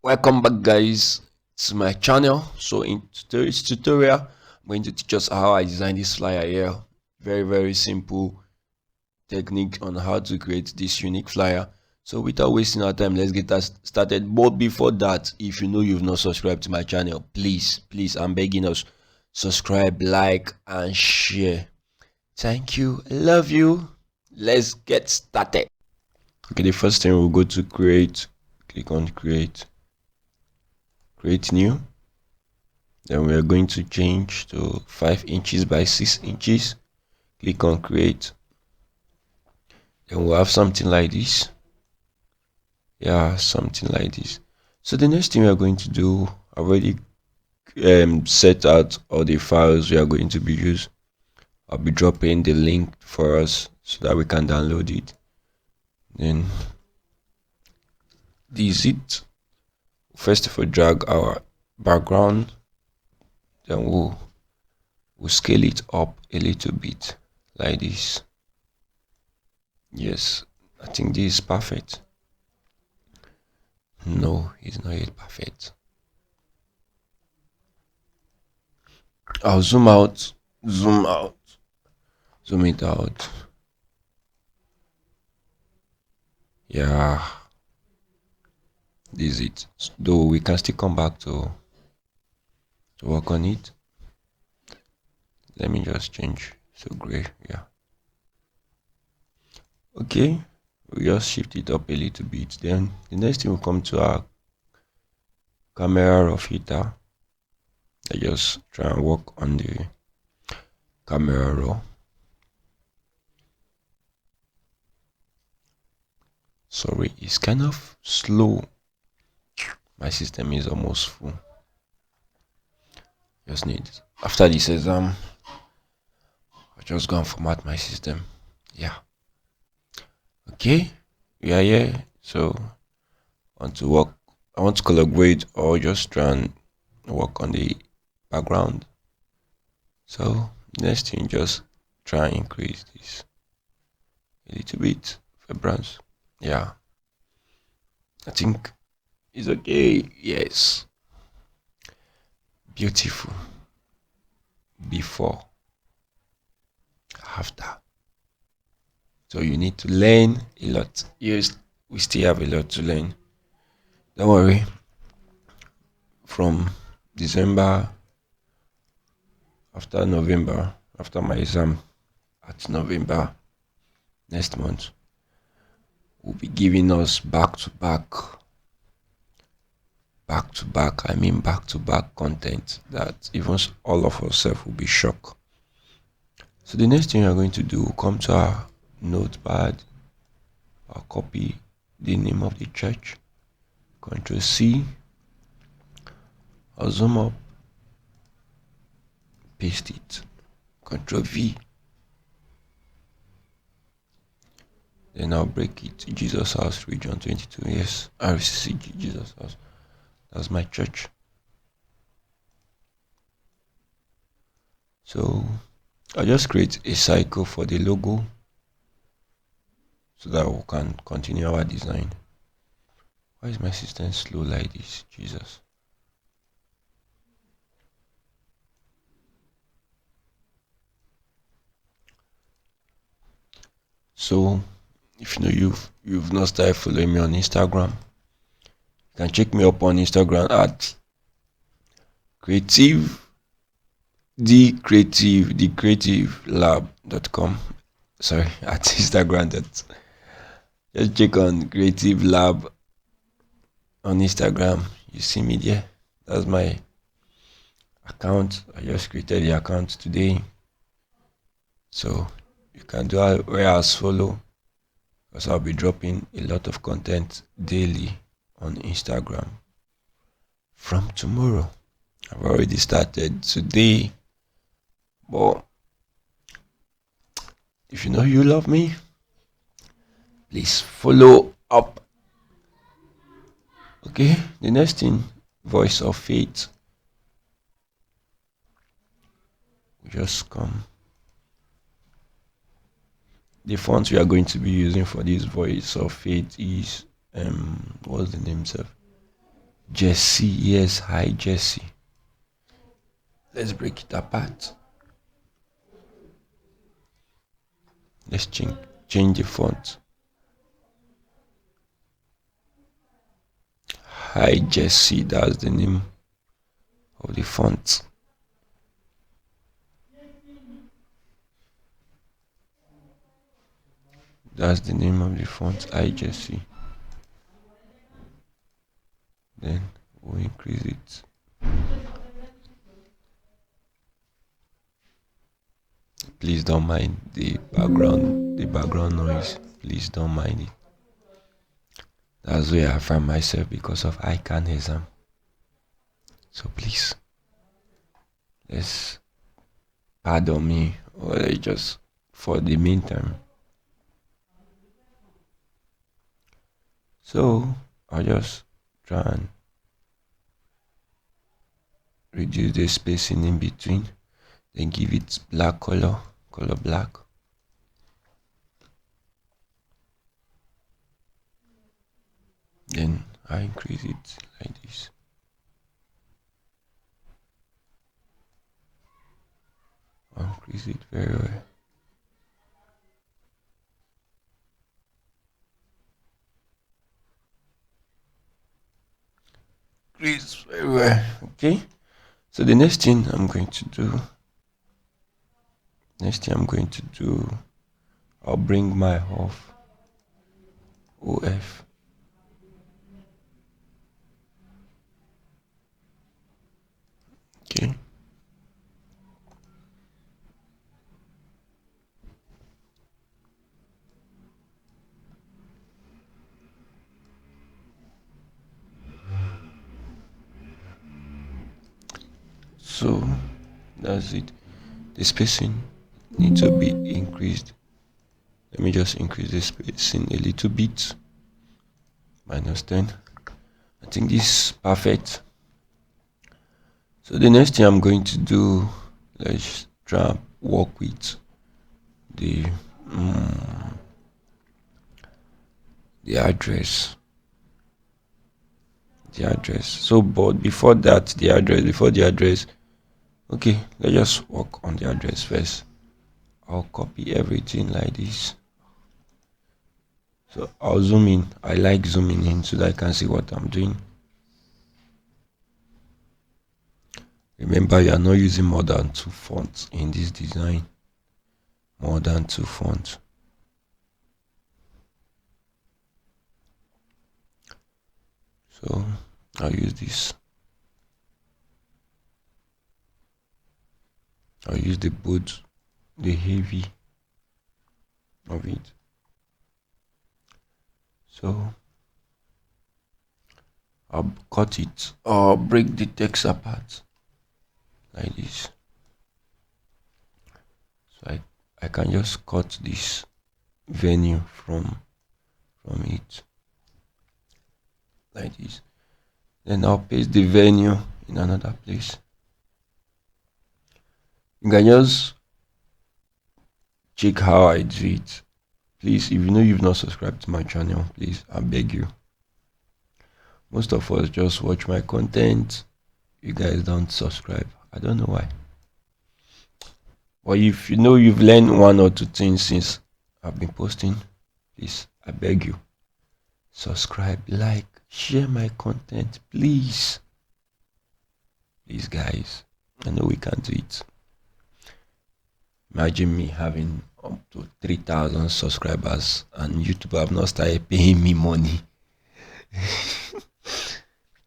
Welcome back, guys, to my channel. So in today's tutorial, I'm going to teach us how I design this flyer here. Very simple technique on how to create this unique flyer. So without wasting our time, let's get us started. But before that, if you know you've not subscribed to my channel, please I'm begging us, subscribe, like and share. Thank you, love you. Let's get started. Okay, the first thing we'll go to create. Click on create new. Then we are going to change to 5 inches by 6 inches. Click on create. Then we'll have something like this. Yeah, something like this. So the next thing we are going to do, I've already set out all the files we are going to be used. I'll be dropping the link for us so that we can download it. Then this is it. First of all, drag our background. Then we'll scale it up a little bit like this. Yes, I think this is perfect. No, it's not yet perfect. I'll zoom it out. Yeah, this is it. Though we can still come back to work on it. Let me just change to gray. Yeah. Okay, we just shift it up a little bit. Then the next thing will come to our camera raw filter. I just try and work on the camera raw. Sorry, it's kind of slow. My system is almost full. Just need, after this exam, I'll just go and format my system. Yeah. Okay, we are here. So I want to color grade or just try and work on the background. So next thing, just try and increase this a little bit for bronze. Yeah, I think it's okay. Yes, beautiful. Before, after. So you need to learn a lot. Yes, we still have a lot to learn. Don't worry. From December, after November, after my exam at November next month, will be giving us back to back content that even all of ourselves will be shocked. So the next thing we are going to do, come to our notepad, I'll copy the name of the church, Ctrl C, I'll zoom up, paste it, Ctrl V, then I'll break it, Jesus House Region 22. Yes, RCCG Jesus House. That's my church. So I'll just create a cycle for the logo so that we can continue our design. Why is my system slow like this? Jesus. So if you know you've not started following me on Instagram, you can check me up on Instagram at thecreativelab.com. Sorry, at Instagram. Just check on Creative Lab on Instagram. You see me there. That's my account. I just created the account today. So you can do a warehouse follow, because I'll be dropping a lot of content daily on Instagram from tomorrow. I've already started today, but if you know you love me, please follow up. Okay, the next thing, voice of faith. We just come. The font we are going to be using for this voice of faith is what's the name, sir? Jesse, yes, hi Jesse. Let's break it apart. Let's change the font. Hi Jesse, that's the name of the font. That's the name of the font, Hi Jesse. Then we'll increase it. Please don't mind the background noise. Please don't mind it. That's where I find myself because of ICANN exam. So please, let's pardon me or just for the meantime. So I'll just try and reduce the spacing in between, then give it black color black. Then I increase it like this. I'll increase it very well. Increase very well. Okay. So the next thing I'm going to do, I'll bring my OF. Okay. So that's it. The spacing needs to be increased. Let me just increase the spacing a little bit. -10. I think this is perfect. So the next thing I'm going to do, let's try and work with the the address. So, but before the address. Okay, let's just work on the address first. I'll copy everything like this. So I'll zoom in. I like zooming in so that I can see what I'm doing. Remember, you are not using more than 2 fonts in this design. More than 2 fonts. So I'll use this. I'll use the bold, the heavy of it. So I'll cut it or break the text apart like this. So I can just cut this venue from it like this. Then I'll paste the venue in another place. You can just check how I do it. Please, if you know you've not subscribed to my channel, please, I beg you. Most of us just watch my content. You guys don't subscribe. I don't know why. But if you know you've learned 1 or 2 things since I've been posting, please, I beg you, subscribe, like, share my content, please. Please, guys, I know we can do it. Imagine me having up to 3,000 subscribers and YouTube have not started paying me money.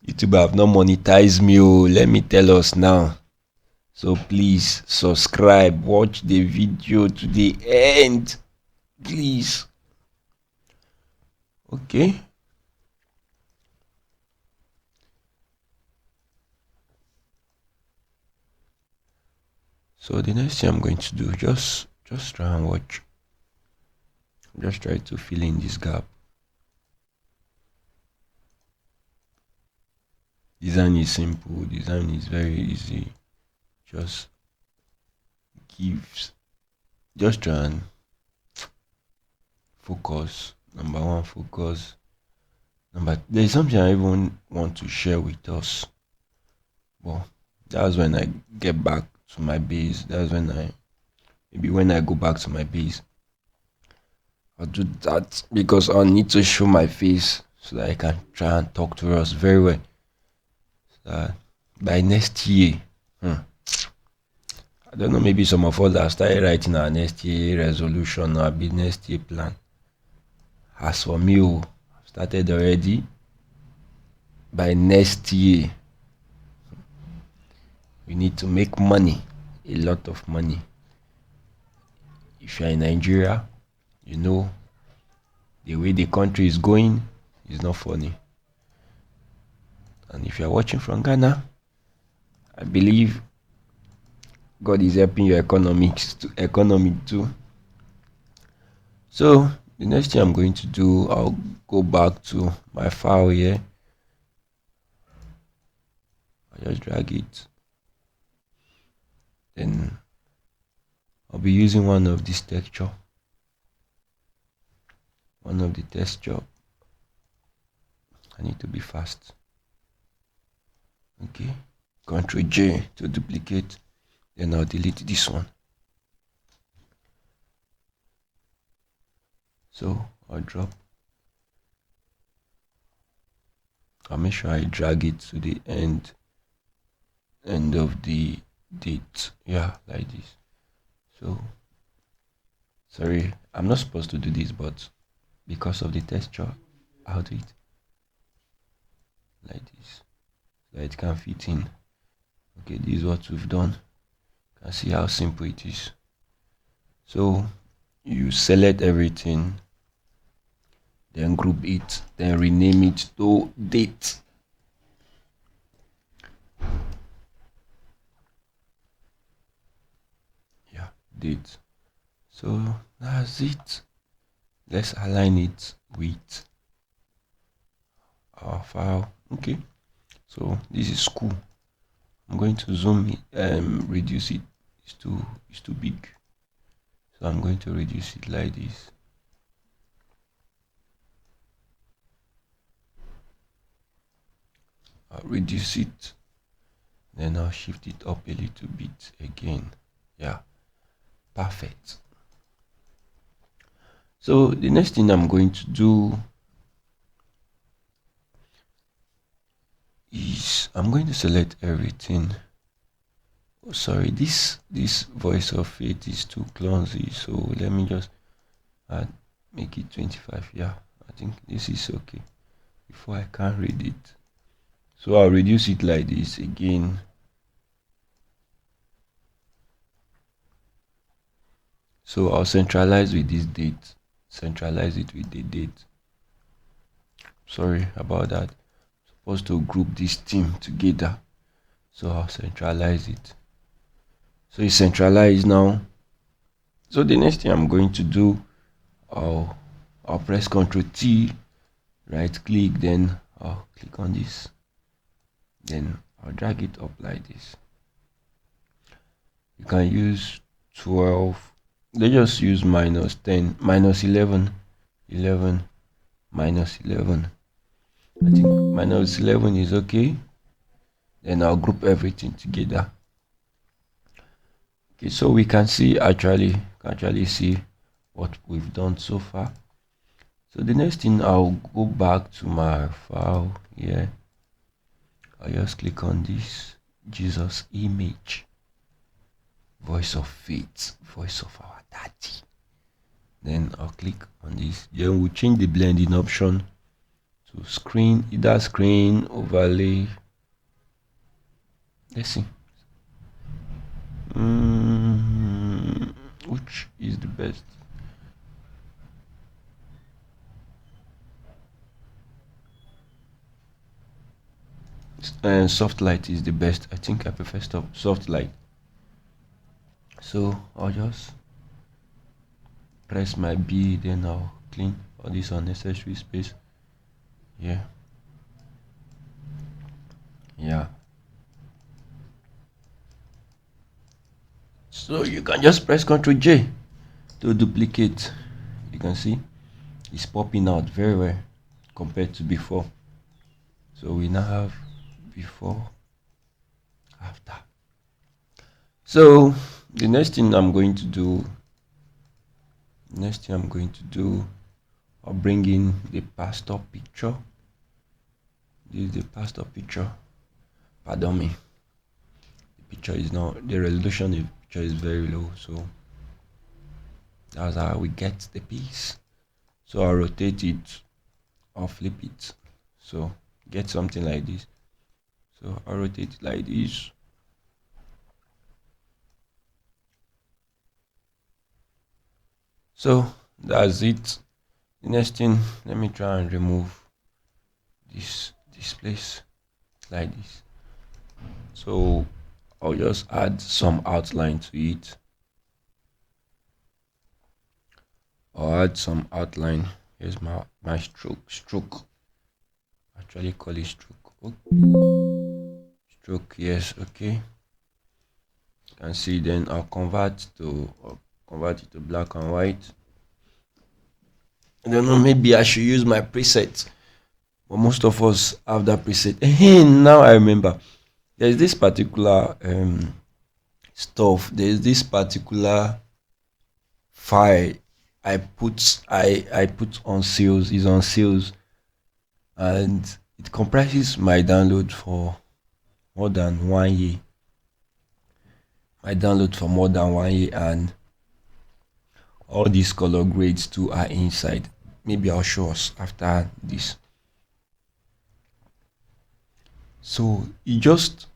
YouTube have not monetized me. Oh, let me tell us now. So please subscribe, watch the video to the end, please. Okay. So the next thing I'm going to do, just try and watch. Just try to fill in this gap. Design is simple. Design is very easy. Just try and focus. Number 1, focus. But there's something I even want to share with us. Well, that's when I get back to my base. That's when I maybe when I go back to my base, I'll do that because I'll need to show my face so that I can try and talk to us very well. So by next year, I don't know, maybe some of us have started writing our next year resolution or business year plan. As for me, I've started already. By next year, we need to make money, a lot of money. If you're in Nigeria, you know the way the country is going is not funny. And if you're watching from Ghana, I believe God is helping your economy too. So the next thing I'm going to do, I'll go back to my file here. I'll just drag it. Then I'll be using one of this texture. One of the texture. I need to be fast. Okay. Ctrl J to duplicate. Then I'll delete this one. So I'll drop. I'll make sure I drag it to the end of the date. Yeah, like this. So sorry, I'm not supposed to do this, but because of the texture, I'll do it like this so that it can fit in. Okay, this is what we've done. You can see how simple it is. So you select everything, then group it, then rename it to date. Yeah, date. So that's it. Let's align it with our file. Okay, so this is cool. I'm going to zoom it, reduce it. It's too big. So I'm going to reduce it like this. I'll reduce it, then I'll shift it up a little bit again. Yeah, perfect. So the next thing I'm going to do is I'm going to select everything. Oh, sorry, this voice of it is too clumsy, so let me just make it 25. Yeah, I think this is okay before I can't read it. So I'll reduce it like this again. So I'll centralize with this date. Centralize it with the date. Sorry about that. I'm supposed to group this theme together. So I'll centralize it. So it's centralized now. So the next thing I'm going to do, I'll press Ctrl T, right click, then I'll click on this. Then I'll drag it up like this. You can use 12. They just use minus 10, minus 11, 11, minus 11. I think minus 11 is okay. Then I'll group everything together. Okay, so we can see actually see what we've done so far. So the next thing, I'll go back to my file here. I'll just click on this Jesus image, voice of faith, voice of our daddy. Then I'll click on this. Then we'll change the blending option to screen, either screen overlay. Let's see. Which is the best? Soft light is the best. I think I prefer soft light. So I'll just press my B, then I'll clean all this unnecessary space. Yeah. So you can just press Ctrl J to duplicate. You can see it's popping out very well. compared to before. So we now have before, after. So the next thing I'm going to do, I'll bring in the pastor picture. This is the pastor picture. Pardon me. The picture is not, the resolution of the picture is very low, so that's how we get the piece. So I'll rotate it, I'll flip it. So get something like this. So I'll rotate it like this. So that's it. The next thing, let me try and remove this place like this. So I'll just add some outline to it. I'll add some outline. Here's my stroke. Actually call it stroke. Oh. Stroke, yes, okay. You can see, then I'll convert it to black and white. I don't know, maybe I should use my preset, but most of us have that preset. Hey, now I remember. There's this particular stuff. There's this particular file I put on sales. Is on sales, and it comprises my download for more than 1 year. And all these color grades too are inside. Maybe I'll show us after this. So it just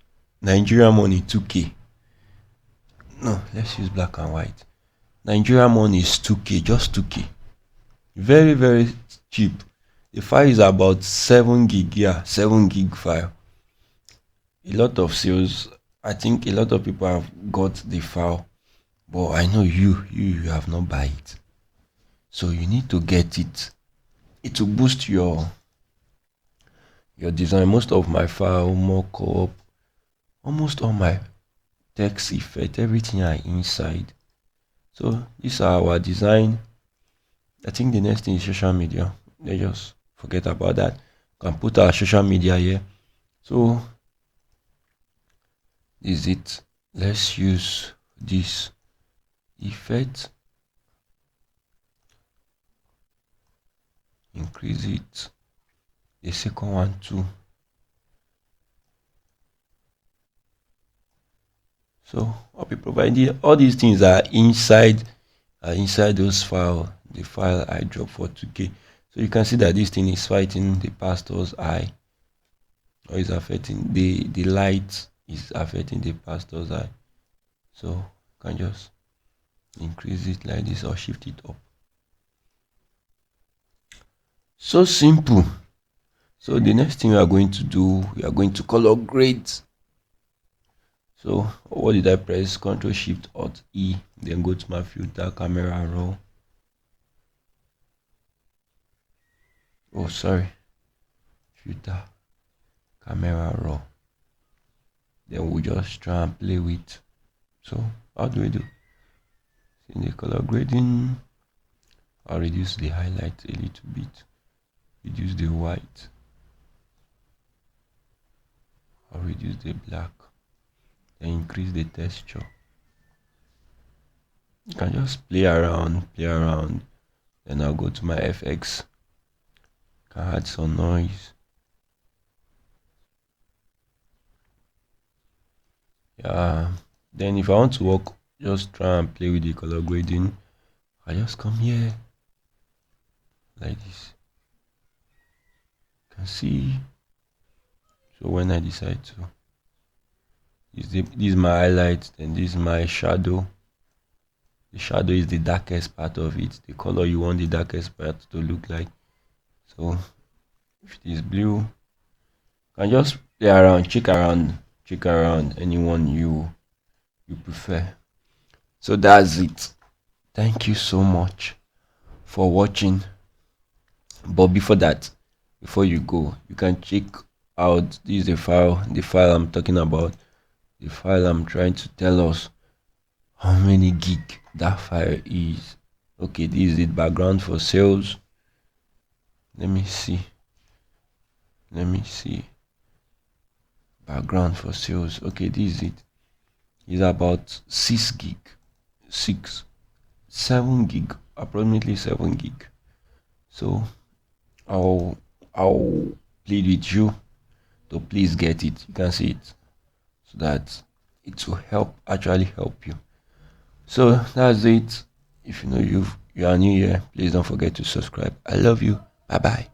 Nigerian money 2K. No, let's use black and white. Nigerian money is 2K, just 2K. Very, very cheap. The file is about 7 gig. Yeah, 7 gig file. A lot of sales, I think a lot of people have got the file, but I know you have not buy it. So you need to get it. It will boost your design. Most of my file, mock-up, almost all my text effect, everything are inside. So these are our design. I think the next thing is social media. Let's just forget about that. Can put our social media here. So this is it. Let's use this effect. Increase it. The second one too. So I'll be providing all these things are inside those files. The file I dropped for 2K. So you can see that this thing is fighting the pastor's eye, or is affecting the light is affecting the pastor's eye. So you can just increase it like this or shift it up. So simple. So the next thing we are going to do, we are going to color grade. So what did I press? Ctrl Shift Alt E, then go to my filter, camera raw. Oh, sorry, filter, camera raw. Then we'll just try and play with. So how do we do? In the color grading, I'll reduce the highlight a little bit, reduce the white, I'll reduce the black, then increase the texture. You can just play around. Then I'll go to my FX, can add some noise. Yeah, then if I want to work, just try and play with the color grading, I just come here like this. You can see. So when I decide to, this is my highlight, then this is my shadow. The shadow is the darkest part of it, the color you want the darkest part to look like. So if it is blue, you can just play around, check around anyone you prefer. So that's it. Thank you so much for watching. But before you go, you can check out, this is the file I'm talking about, the file I'm trying to tell us how many gig that file is. Okay, this is the background for sales. Let me see. Let me see. Background for sales. Okay, this is it. It's about 6 gig, 7 gig, approximately 7 gig. So I'll plead with you to please get it. You can see it, so that it will actually help you. So that's it. If you know you are new here, please don't forget to subscribe. I love you. Bye bye.